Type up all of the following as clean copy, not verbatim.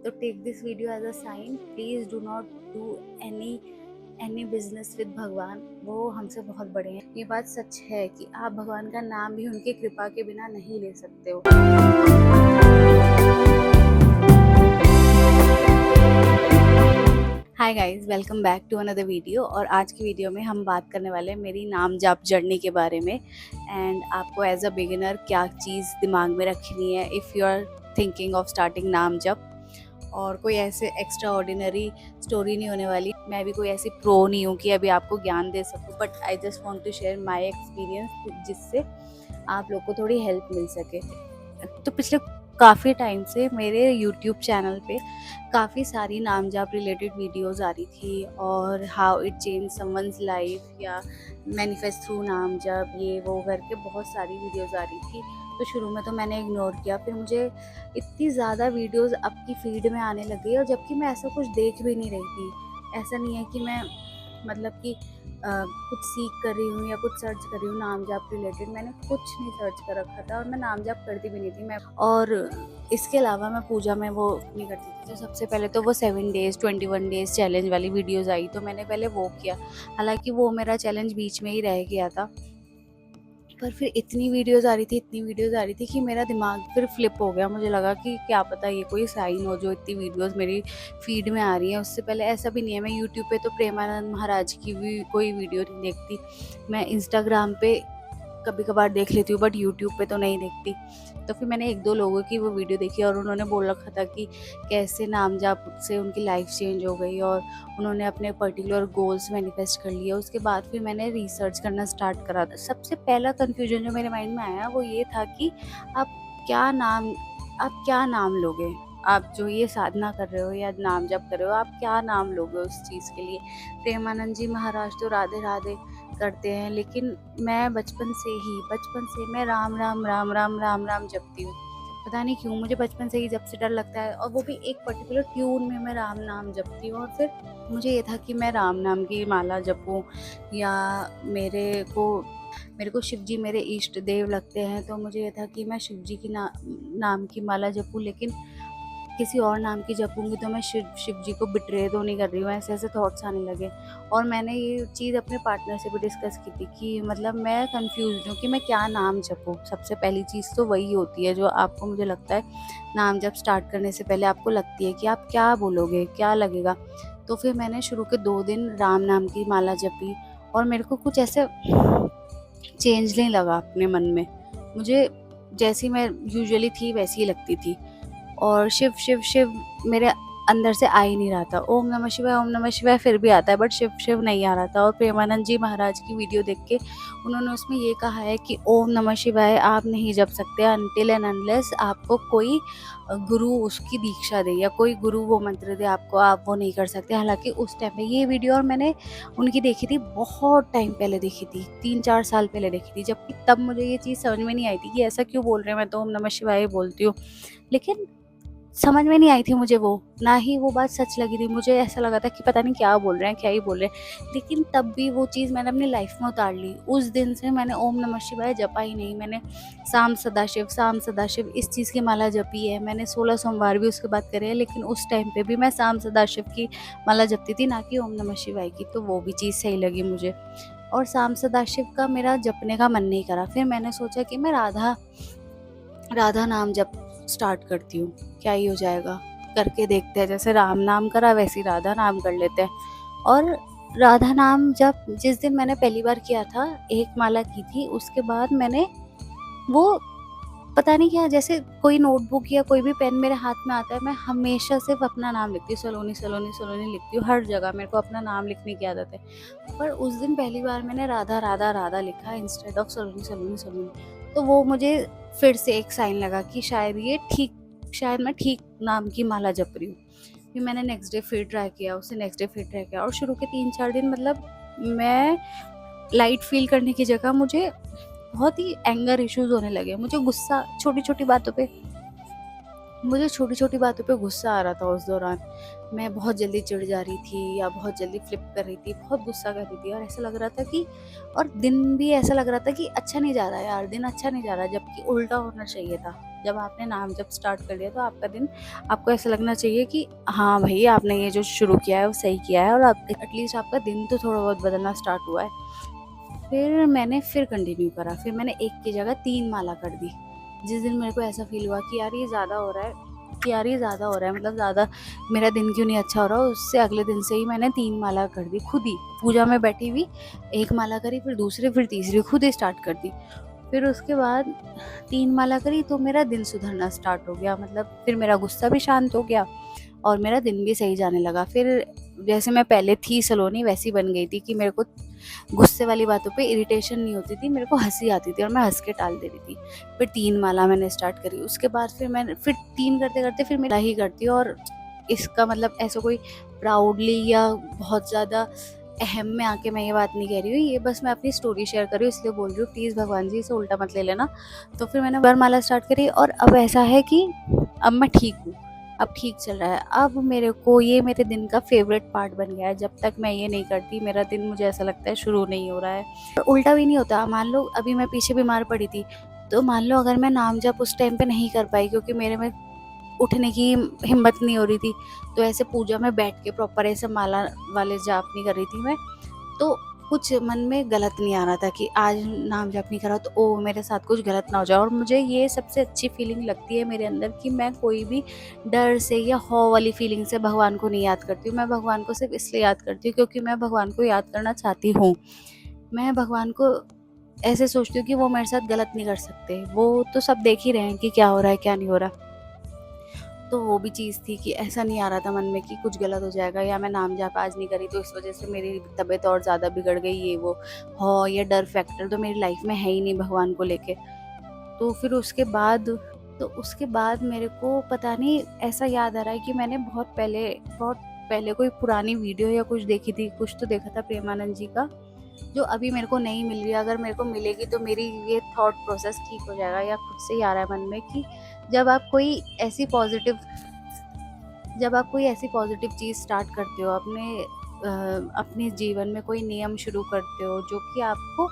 तो take this video as a sign, please do not do any business with Bhagwan. वो हमसे बहुत बड़े हैं। ये बात सच है कि आप भगवान का नाम भी उनकी कृपा के बिना नहीं ले सकते हो। Hi guys, welcome back to another video. और आज की वीडियो में हम बात करने वाले हैं मेरी नाम जाप जर्नी के बारे में। एंड आपको एज अ बिगिनर क्या चीज़ दिमाग में रखनी है if you are thinking of starting naam jap. और कोई ऐसे एक्स्ट्रा ऑर्डिनरी स्टोरी नहीं होने वाली। मैं भी कोई ऐसी प्रो नहीं हूँ कि अभी आपको ज्ञान दे सकूँ, but I just want to share my experience जिससे आप लोग को थोड़ी हेल्प मिल सके। तो पिछले काफ़ी टाइम से मेरे यूट्यूब चैनल पे काफ़ी सारी नाम जाप रिलेटेड वीडियोस आ रही थी, और how it change someone's life या मैनिफेस्ट थ्रू नाम जाप, ये वो करके बहुत सारी वीडियोस आ रही थी। तो शुरू में तो मैंने इग्नोर किया, फिर मुझे इतनी ज़्यादा वीडियोस आपकी फीड में आने लग गई, और जबकि मैं ऐसा कुछ देख भी नहीं रही थी। ऐसा नहीं है कि मैं मतलब कि कुछ सीख कर रही हूँ या कुछ सर्च कर रही हूँ नाम जाप रिलेटेड। मैंने कुछ नहीं सर्च कर रखा था, और मैं नाम जाप करती भी नहीं थी मैं। और इसके अलावा मैं पूजा में वो नहीं करती थी। तो सबसे पहले तो वो 7 डेज़ 21 डेज़ चैलेंज वाली वीडियोज़ आई, तो मैंने पहले वो किया। हालांकि वो मेरा चैलेंज बीच में ही रह गया था, पर फिर इतनी वीडियोज़ आ रही थी कि मेरा दिमाग फिर फ्लिप हो गया। मुझे लगा कि क्या पता ये कोई साइन हो जो इतनी वीडियोज़ मेरी फीड में आ रही हैं। उससे पहले ऐसा भी नहीं है, मैं यूट्यूब पे तो प्रेमानंद महाराज की भी कोई वीडियो नहीं देखती। मैं इंस्टाग्राम पे कभी कभार देख लेती हूँ, बट यूट्यूब पे तो नहीं देखती। तो फिर मैंने 1-2 लोगों की वो वीडियो देखी, और उन्होंने बोल रखा था कि कैसे नाम जाप से उनकी लाइफ चेंज हो गई, और उन्होंने अपने पर्टिकुलर गोल्स मैनिफेस्ट कर लिए। उसके बाद फिर मैंने रिसर्च करना स्टार्ट करा। सबसे पहला कन्फ्यूजन जो मेरे माइंड में आया वो ये था कि आप क्या नाम आप क्या नाम लोगे। आप जो ये साधना कर रहे हो या नाम जप कर रहे हो, आप क्या नाम लोगे उस चीज़ के लिए। प्रेमानंद जी महाराज तो राधे राधे करते हैं, लेकिन मैं बचपन से मैं राम राम राम राम राम राम जपती हूँ। पता नहीं क्यों मुझे बचपन से ही जब से डर लगता है, और वो भी एक पर्टिकुलर ट्यून में मैं राम नाम जपती हूँ। और फिर मुझे ये था कि मैं राम नाम की माला जपूँ, या मेरे को शिव जी मेरे इष्ट देव लगते हैं, तो मुझे ये था कि मैं शिव जी की नाम की माला जपूँ। लेकिन किसी और नाम की जपूँगी तो मैं शिव जी को बिट्रे तो नहीं कर रही हूँ, ऐसे थॉट्स आने लगे। और मैंने ये चीज़ अपने पार्टनर से भी डिस्कस की थी कि मतलब मैं कंफ्यूज हूँ कि मैं क्या नाम जपूँ। सबसे पहली चीज़ तो वही होती है जो आपको, मुझे लगता है, नाम जब स्टार्ट करने से पहले आपको लगती है कि आप क्या बोलोगे, क्या लगेगा। तो फिर मैंने शुरू के 2 दिन राम नाम की माला जपी, और मेरे को कुछ ऐसे चेंज नहीं लगा अपने मन में। मुझे जैसी मैं यूजुअली थी वैसी ही लगती थी, और शिव शिव शिव मेरे अंदर से आ ही नहीं रहा था। ओम नमः शिवाय फिर भी आता है, बट शिव शिव नहीं आ रहा था। और प्रेमानंद जी महाराज की वीडियो देख के उन्होंने उसमें ये कहा है कि ओम नमः शिवाय आप नहीं जप सकते अनटिल एंड अनलेस आपको कोई गुरु उसकी दीक्षा दे, या कोई गुरु वो मंत्र दे आपको, आप वो नहीं कर सकते। हालांकि उस टाइम पे ये वीडियो और मैंने उनकी देखी थी, बहुत टाइम पहले देखी थी, 3-4 साल पहले देखी थी, जबकि तब मुझे ये चीज़ समझ में नहीं आई थी कि ऐसा क्यों बोल रहे हैं। मैं तो ओम नमः शिवाय बोलती हूँ, लेकिन समझ में नहीं आई थी मुझे वो, ना ही वो बात सच लगी थी। मुझे ऐसा लगा था कि पता नहीं क्या बोल रहे हैं, क्या ही बोल रहे हैं। लेकिन तब भी वो चीज़ मैंने अपनी लाइफ में उतार ली। उस दिन से मैंने ओम नमः शिवाय जपा ही नहीं। मैंने शाम सदाशिव इस चीज़ की माला जपी है। मैंने 16 सोमवार भी उसके बाद करे हैं, लेकिन उस टाइम पे भी मैं शाम सदाशिव की माला जपती थी, ना कि ओम नमः शिवाय की। तो वो भी चीज़ सही लगी मुझे, और शाम सदाशिव का मेरा जपने का मन नहीं करा। फिर मैंने सोचा कि मैं राधा नाम जप स्टार्ट करती हूँ, क्या ही हो जाएगा, करके देखते हैं। जैसे राम नाम करा वैसे राधा नाम कर लेते हैं। और राधा नाम जब जिस दिन मैंने पहली बार किया था, एक माला की थी, उसके बाद मैंने वो पता नहीं क्या, जैसे कोई नोटबुक या कोई भी पेन मेरे हाथ में आता है, मैं हमेशा सिर्फ अपना नाम लिखती हूँ, सलोनी सलोनी सलोनी लिखती हूँ हर जगह। मेरे को अपना नाम लिखने की आदत है, पर उस दिन पहली बार मैंने राधा राधा राधा लिखा इंस्टेड ऑफ सलोनी सलोनी सलोनी। तो वो मुझे फिर से एक साइन लगा कि शायद मैं ठीक नाम की माला जप रही हूँ। फिर मैंने नेक्स्ट डे फिर ट्राई किया, और शुरू के 3-4 दिन मतलब मैं लाइट फील करने की जगह मुझे बहुत ही एंगर इश्यूज होने लगे। मुझे गुस्सा छोटी छोटी बातों पे मुझे छोटी-छोटी बातों पे गुस्सा आ रहा था उस दौरान। मैं बहुत जल्दी चिढ़ जा रही थी या बहुत जल्दी फ्लिप कर रही थी, बहुत गुस्सा कर रही थी और ऐसा लग रहा था कि और दिन भी ऐसा लग रहा था कि अच्छा नहीं जा रहा है यार, दिन अच्छा नहीं जा रहा, जबकि उल्टा होना चाहिए था। जब आपने नाम जप स्टार्ट कर दिया तो आपका दिन आपको ऐसा लगना चाहिए कि हाँ भई, आपने ये जो शुरू किया है वो सही किया है और आप एटलीस्ट आपका दिन तो थोड़ा बहुत बदलना स्टार्ट हुआ है। फिर मैंने कंटिन्यू करा, फिर मैंने 1 की जगह 3 माला कर दी। जिस दिन मेरे को ऐसा फ़ील हुआ कि यार ये ज़्यादा हो रहा है, मतलब ज़्यादा मेरा दिन क्यों नहीं अच्छा हो रहा, उससे अगले दिन से ही मैंने 3 माला कर दी खुद ही। पूजा में बैठी हुई 1 माला करी, फिर दूसरी, फिर तीसरी खुद ही स्टार्ट कर दी। फिर उसके बाद 3 माला करी तो मेरा दिन सुधरना स्टार्ट हो गया, मतलब फिर मेरा गुस्सा भी शांत हो गया और मेरा दिन भी सही जाने लगा। फिर जैसे मैं पहले थी सलोनी वैसी बन गई थी कि मेरे को गुस्से वाली बातों पे इरिटेशन नहीं होती थी, मेरे को हँसी आती थी और मैं हँस के टाल दे रही थी। फिर 3 माला मैंने स्टार्ट करी, उसके बाद फिर 3 करते-करते फिर मैं ही करती हूँ और इसका मतलब ऐसा कोई प्राउडली या बहुत ज़्यादा अहम में आके मैं ये बात नहीं कह रही हूँ, ये बस मैं अपनी स्टोरी शेयर कर रही हूँ इसलिए बोल रही हूँ, प्लीज़ भगवान जी इसे उल्टा मत ले लेना। तो फिर मैंने वरमाला स्टार्ट करी और अब ऐसा है कि अब मैं ठीक हूँ, अब ठीक चल रहा है। अब मेरे को ये मेरे दिन का फ़ेवरेट पार्ट बन गया है, जब तक मैं ये नहीं करती मेरा दिन मुझे ऐसा लगता है शुरू नहीं हो रहा है। और उल्टा भी नहीं होता, मान लो अभी मैं पीछे बीमार पड़ी थी, तो मान लो अगर मैं नाम जप उस टाइम पे नहीं कर पाई क्योंकि मेरे में उठने की हिम्मत नहीं हो रही थी, तो ऐसे पूजा में बैठ के प्रॉपर ऐसे माला वाले जाप नहीं कर रही थी मैं, तो कुछ मन में गलत नहीं आ रहा था कि आज नाम जप नहीं करा तो ओह मेरे साथ कुछ गलत ना हो जाए। और मुझे ये सबसे अच्छी फीलिंग लगती है मेरे अंदर कि मैं कोई भी डर से या खौफ वाली फीलिंग से भगवान को नहीं याद करती हूँ। मैं भगवान को सिर्फ इसलिए याद करती हूँ क्योंकि मैं भगवान को याद करना चाहती हूँ। मैं भगवान को ऐसे सोचती हूँ कि वो मेरे साथ गलत नहीं कर सकते, वो तो सब देख ही रहे हैं कि क्या हो रहा है क्या नहीं हो रहा। तो वो भी चीज़ थी कि ऐसा नहीं आ रहा था मन में कि कुछ गलत हो जाएगा या मैं नाम जप आज नहीं करी तो इस वजह से मेरी तबीयत और ज़्यादा बिगड़ गई, ये वो। हाँ, ये डर फैक्टर तो मेरी लाइफ में है ही नहीं भगवान को लेके। तो फिर उसके बाद मेरे को पता नहीं ऐसा याद आ रहा है कि मैंने बहुत पहले कोई पुरानी वीडियो या कुछ देखी थी, कुछ तो देखा था प्रेमानंद जी का, जो अभी मेरे को नहीं मिल रही है। अगर मेरे को मिलेगी तो मेरी ये थॉट प्रोसेस ठीक हो जाएगा, या खुद से ही आ रहा है मन में कि जब आप कोई ऐसी पॉजिटिव चीज़ स्टार्ट करते हो, अपने जीवन में कोई नियम शुरू करते हो जो कि आपको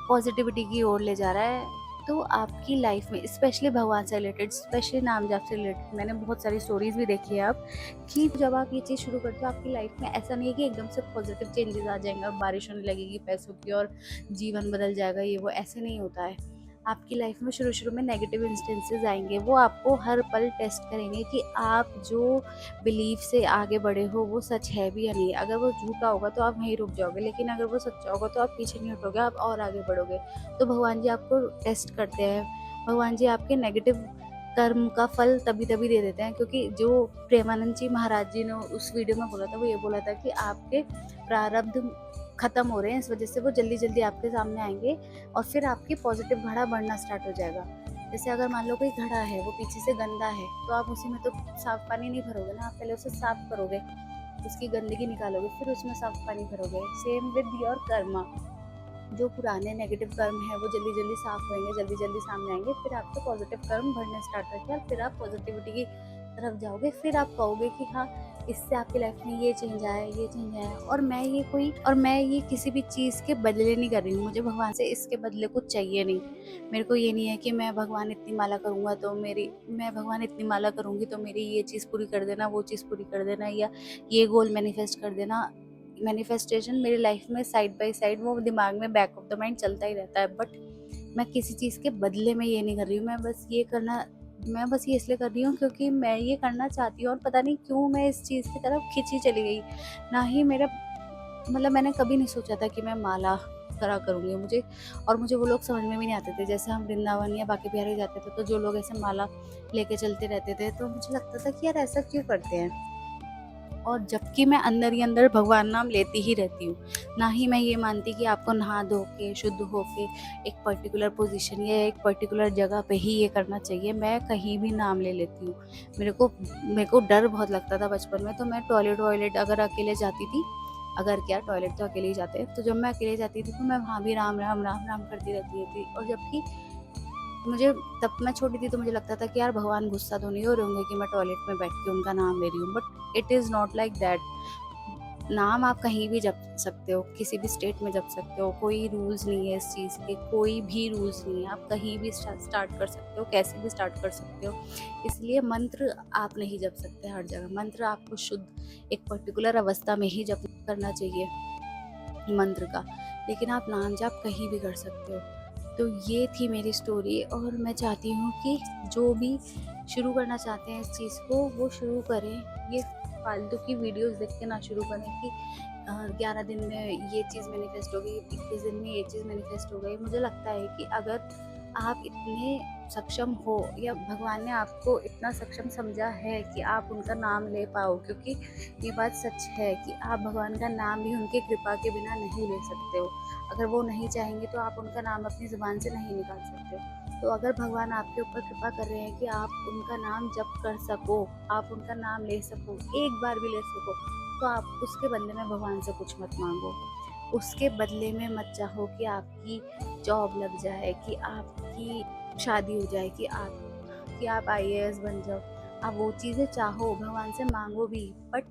पॉजिटिविटी की ओर ले जा रहा है, तो आपकी लाइफ में स्पेशली भगवान से रिलेटेड, स्पेशली नाम जाप से रिलेटेड, मैंने बहुत सारी स्टोरीज भी देखी है अब, कि जब आप ये चीज़ शुरू करते हो आपकी लाइफ में ऐसा नहीं है कि एकदम से पॉजिटिव चेंजेस आ जाएंगे और बारिश होने लगेगी पैसों की और जीवन बदल जाएगा, ये वो ऐसे नहीं होता है। आपकी लाइफ में शुरू में नेगेटिव इंस्टेंसेस आएंगे, वो आपको हर पल टेस्ट करेंगे कि आप जो बिलीफ से आगे बढ़े हो वो सच है भी या नहीं। अगर वो झूठा होगा तो आप वहीं रुक जाओगे, लेकिन अगर वो सच्चा होगा तो आप पीछे नहीं हटोगे, आप और आगे बढ़ोगे। तो भगवान जी आपको टेस्ट करते हैं, भगवान जी आपके नेगेटिव कर्म का फल तभी दे देते हैं, क्योंकि जो प्रेमानंद जी महाराज जी ने उस वीडियो में बोला था, वो ये बोला था कि आपके प्रारब्ध खत्म हो रहे हैं, इस वजह से वो जल्दी जल्दी आपके सामने आएंगे और फिर आपकी पॉजिटिव घड़ा बढ़ना स्टार्ट हो जाएगा। जैसे अगर मान लो कोई घड़ा है, वो पीछे से गंदा है, तो आप उसी में तो साफ पानी नहीं भरोगे ना, आप पहले उसे साफ करोगे, उसकी गंदगी निकालोगे, फिर उसमें साफ पानी भरोगे। सेम विद योर कर्मा, जो पुराने नेगेटिव कर्म है वो जल्दी जल्दी साफ होंगे, जल्दी जल्दी सामने आएंगे, फिर आपके पॉजिटिव कर्म बढ़ने स्टार्ट होंगे और फिर आप पॉजिटिविटी की तरफ जाओगे। फिर आप कहोगे कि हाँ, इससे आपकी लाइफ में ये चेंज आया, ये चेंज आया। और मैं ये किसी भी चीज़ के बदले नहीं कर रही हूँ, मुझे भगवान से इसके बदले कुछ चाहिए नहीं। मेरे को ये नहीं है कि मैं भगवान इतनी माला करूँगी तो मेरी ये चीज़ पूरी कर देना, वो चीज़ पूरी कर देना, या ये गोल मैनिफेस्ट कर देना। मैनिफेस्टेशन मेरी लाइफ में साइड बाय साइड वो दिमाग में बैक ऑफ द माइंड चलता ही रहता है, बट मैं किसी चीज़ के बदले में ये नहीं कर रही हूँ। मैं बस ये इसलिए कर रही हूँ क्योंकि मैं ये करना चाहती हूँ और पता नहीं क्यों मैं इस चीज़ की तरफ खिंची चली गई। ना ही मेरा मतलब मैंने कभी नहीं सोचा था कि मैं माला करूँगी। मुझे वो लोग समझ में भी नहीं आते थे। जैसे हम वृंदावन या बाकी बिहारी जाते थे तो जो लोग ऐसे माला लेके चलते रहते थे, तो मुझे लगता था कि यार ऐसा क्यों करते हैं, और जबकि मैं अंदर ही अंदर भगवान नाम लेती ही रहती हूँ। ना ही मैं ये मानती कि आपको नहा धो के शुद्ध होके एक पर्टिकुलर पोजीशन या एक पर्टिकुलर जगह पे ही ये करना चाहिए। मैं कहीं भी नाम ले लेती हूँ। मेरे को डर बहुत लगता था बचपन में, तो मैं टॉयलेट अगर अकेले जाती थी, अगर क्या टॉयलेट तो अकेले ही जाते हैं, तो जब मैं अकेले जाती थी तो मैं वहाँ भी राम राम राम राम करती रहती थी। और जबकि मुझे तब मैं छोटी थी तो मुझे लगता था कि यार भगवान गुस्सा तो नहीं हो रहे होंगे कि मैं टॉयलेट में बैठ के उनका नाम ले रही हूँ, but it is not like that. नाम आप कहीं भी जप सकते हो, किसी भी स्टेट में जप सकते हो, कोई रूल्स नहीं है इस चीज़ के, कोई भी रूल्स नहीं है, आप कहीं भी स्टार्ट कर सकते हो, कैसे भी स्टार्ट कर सकते हो। इसलिए मंत्र आप नहीं जप सकते हर जगह, मंत्र आपको शुद्ध एक पर्टिकुलर अवस्था में ही जप करना चाहिए मंत्र का, लेकिन आप नाम जाप कहीं भी कर सकते हो। तो ये थी मेरी स्टोरी, और मैं चाहती हूँ कि जो भी शुरू करना चाहते हैं इस चीज़ को वो शुरू करें। ये फालतू की वीडियोस देख के ना शुरू करें कि 11 दिन में ये चीज़ मैनिफेस्ट हो गई, 21 दिन में ये चीज़ मैनिफेस्ट हो गई। मुझे लगता है कि अगर आप इतने सक्षम हो, या भगवान ने आपको इतना सक्षम समझा है कि आप उनका नाम ले पाओ, क्योंकि ये बात सच है कि आप भगवान का नाम भी उनकी कृपा के बिना नहीं ले सकते हो। अगर वो नहीं चाहेंगे तो आप उनका नाम अपनी ज़ुबान से नहीं निकाल सकते हो। तो अगर भगवान आपके ऊपर कृपा कर रहे हैं कि आप उनका नाम जप कर सको, आप उनका नाम ले सको, एक बार भी ले सको, तो आप उसके बदले में भगवान से कुछ मत मांगो। उसके बदले में मत चाहो कि आपकी जॉब लग जाए, कि आपकी शादी हो जाए, कि आप आईएएस बन जाओ। आप वो चीज़ें चाहो, भगवान से मांगो भी, बट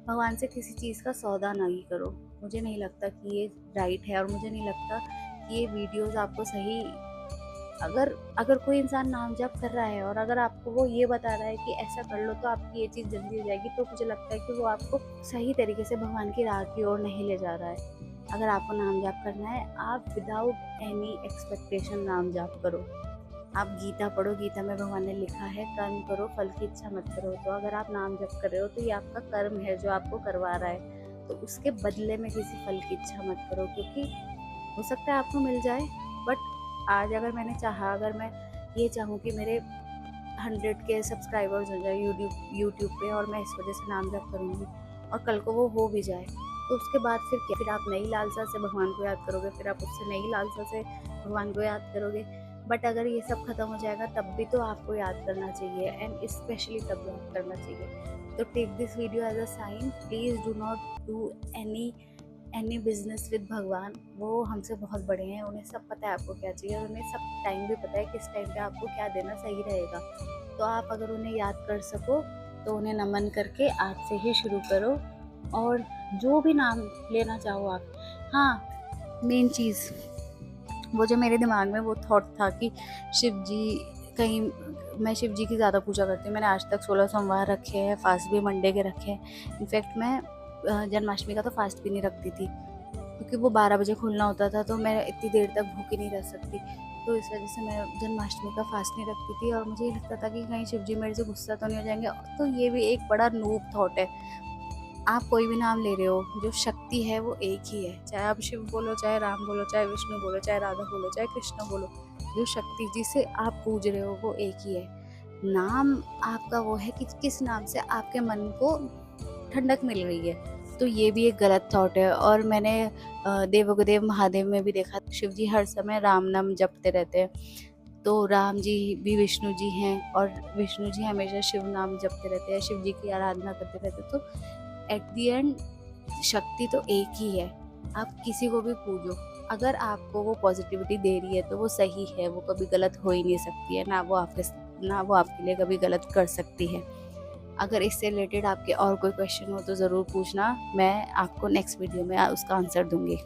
भगवान से किसी चीज़ का सौदा नहीं करो। मुझे नहीं लगता कि ये राइट है, और मुझे नहीं लगता कि ये वीडियोस आपको सही। अगर अगर कोई इंसान नाम जप कर रहा है और अगर आपको वो ये बता रहा है कि ऐसा कर लो तो आपकी ये चीज़ जल्दी हो जाएगी, तो मुझे लगता है कि वो आपको सही तरीके से भगवान की राह की ओर नहीं ले जा रहा है। अगर आपको नाम जाप करना है, आप विदाउट एनी एक्सपेक्टेशन नाम जाप करो। आप गीता पढ़ो, गीता में भगवान ने लिखा है कर्म करो फल की इच्छा मत करो। तो अगर आप नाम जप कर रहे हो तो ये आपका कर्म है जो आपको करवा रहा है, तो उसके बदले में किसी फल की इच्छा मत करो, क्योंकि हो सकता है आपको मिल जाए, बट आज अगर मैंने चाहा, अगर मैं ये चाहूँ कि मेरे 100 के सब्सक्राइबर्स हो जाए यूट्यूब पे, और मैं इस वजह से नाम जप करूँगी, और कल को वो हो भी जाए, तो उसके बाद फिर क्या? फिर आप नई लालसा से भगवान को याद करोगे, फिर आप उससे नई लालसा से भगवान को याद करोगे। बट अगर ये सब खत्म हो जाएगा तब भी तो आपको याद करना चाहिए, एंड स्पेशली तब याद करना चाहिए। तो take this video as a sign, please do not do any business with Bhagwan. वो हमसे बहुत बड़े हैं, उन्हें सब पता है आपको क्या चाहिए, और उन्हें सब टाइम भी पता है किस टाइम पे आपको क्या देना सही रहेगा। तो आप अगर उन्हें याद कर सको तो उन्हें नमन करके आज से ही शुरू करो, और जो भी नाम लेना चाहो आप। हाँ, मेन चीज़ वो जो मेरे दिमाग में वो थॉट था कि शिव जी, कहीं मैं शिव जी की ज़्यादा पूजा करती हूँ। मैंने आज तक 16 सोमवार रखे हैं, फास्ट भी मंडे के रखे हैं। इनफैक्ट मैं जन्माष्टमी का तो फास्ट भी नहीं रखती थी, क्योंकि वो 12 बजे खुलना होता था, तो मैं इतनी देर तक भूखी नहीं रह सकती। तो इस वजह से मैं जन्माष्टमी का फास्ट नहीं रखती थी, और मुझे ये लगता था कि कहीं शिव जी मेरे से गुस्सा तो नहीं हो जाएंगे। तो ये भी एक बड़ा नूब थॉट है। आप कोई भी नाम ले रहे हो, जो शक्ति है वो एक ही है। चाहे आप शिव बोलो, चाहे राम बोलो, चाहे विष्णु बोलो, चाहे राधा बोलो, चाहे कृष्ण बोलो, जो शक्ति जिसे आप पूज रहे हो वो एक ही है। नाम आपका वो है कि किस नाम से आपके मन को ठंडक मिल रही है। तो ये भी एक गलत थॉट है। और मैंने देवोगदेव महादेव में भी देखा, शिव जी हर समय राम नाम जपते रहते हैं, तो राम जी भी विष्णु जी हैं, और विष्णु जी हमेशा शिव नाम जपते रहते हैं, शिव जी की आराधना करते रहते हैं। तो एट दी एंड शक्ति तो एक ही है। आप किसी को भी पूजो, अगर आपको वो पॉजिटिविटी दे रही है तो वो सही है, वो कभी गलत हो ही नहीं सकती है, ना वो आपके लिए कभी गलत कर सकती है। अगर इससे रिलेटेड आपके और कोई क्वेश्चन हो तो ज़रूर पूछना, मैं आपको नेक्स्ट वीडियो में उसका आंसर दूंगी।